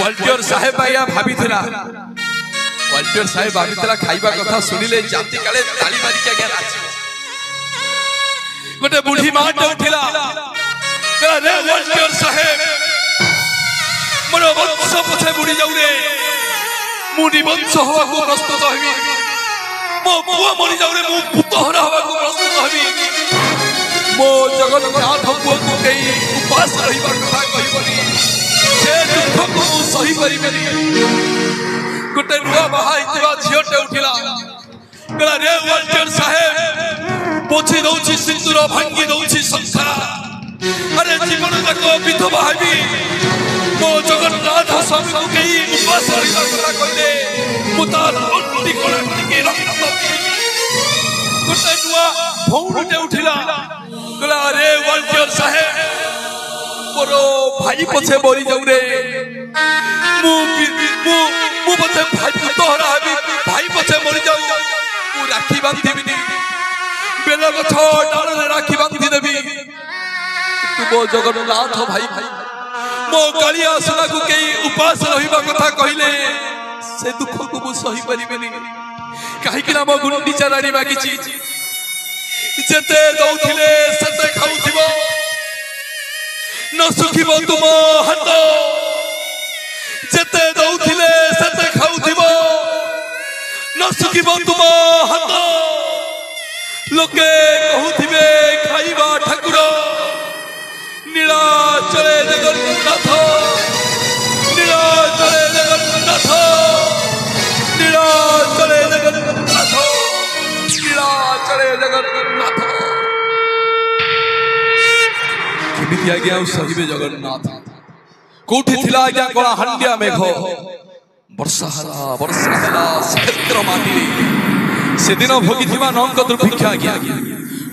वाल्टियर साहेब आया भाभी थिला वाल्टियर साहेब भाभी थिला खाइबा कथा सुनिले जाति काले ताली मारी के गया नाची गोटे बुढ़ी मां उठिला रे वाल्टियर साहेब मोर वंश पछे बुढ़ी जाऊ रे मुडी वंश होवा को प्रस्तुत होबी मो पुआ मरि जाऊ रे मु पुतहरा होवा को प्रस्तुत होबी मो जगन्नाथ पुआ को कई उपास रहिबा कथा कहिबनी से दुख को सही परिबनी गोटे नुआ बहाई दिवा झियोटे उठिला कहला रे वाल्टियर साहेब पोछि दउछि सिंदूर भांगी दउछि संखा अरे जीवन तक विधवा हेबी मो जगन्नाथ स्वामी को कई उपास रहिबा कथा कहिले मुताल अंति कोला के रक्त गोटे नुआ भौरटे उठिला कहला रे वाल्टियर साहेब मोरो भाई पछे मरि जाऊ रे मु पछे भाई पुतहरा हेबी भाई पछे मरि जाऊ मु राखी बांधिबिनी बेल गछ डाल रे राखी बांधि देबी तू मो जगन्नाथ भाई मो कालिया सुना को केई उपास रहिबा कथा कहिले से दुख को मु सही परिबेनी काहे कि ना मो गुंडी चरानी बाकीची जेते दउथिले सते खाउथिबो न सुखिबो तुम हाथ जेते दउथिले सते खाउथिबो न सुखिबो तुम हाथ लोके कहउथिबे खाइबा ठाकुर नीलाचले जगन्नाथ नीलाचले जगन्नाथ नीलाचले जगन्नाथ नीलाचले जगन्नाथ केमिति आज्ञा सहिबे जगन्नाथ कोठी थिला आज्ञा कोला हंडिया मेघ वर्षा हला क्षेत्र माटी से दिन भोगी थिबा नंक दुर्भिक्ष आज्ञा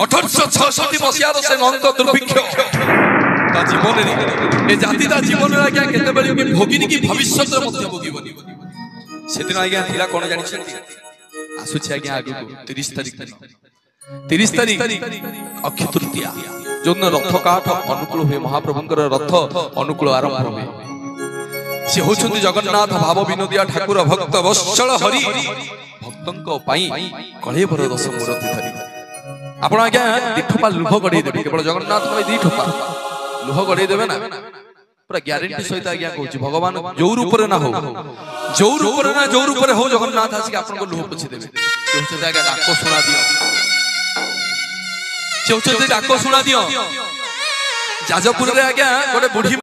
1866 मसियार से नंक दुर्भिक्ष ता जीवन रे ए जाति ता जीवन रे आज्ञा केते बेले के भोगिनी की भविष्य रे मध्य भोगिबनी से दिन आज्ञा थिला कोन जानि छथि आसु छै आज्ञा आगु 30 तारिख अक्षय तृतीया जोन रथ काठ अनुकूल हुए महाप्रभुंकर रथ अनुकूल आरंभ हुए से होचंती जगन्नाथ भाव विनोदिया ठाकुर भक्त वत्सल हरि भक्तंक पई कलेबर रस मूर्ति धरि आपण आज्ञा दिठोपा लुभ गडे देबे केवल जगन्नाथ में दिठोपा लुभ गडे देबे ना पूरा ग्यारंटी सहित आज्ञा कहूची भगवान जो रूप रे ना जो रूप रे हो जगन्नाथ आसी आपन को लुभ पछि देबे होचंती आज्ञा डाको सुना दियो से होचंती डाको सुना दियो जाजपुर रे आज्ञा गोटे बुढ़ी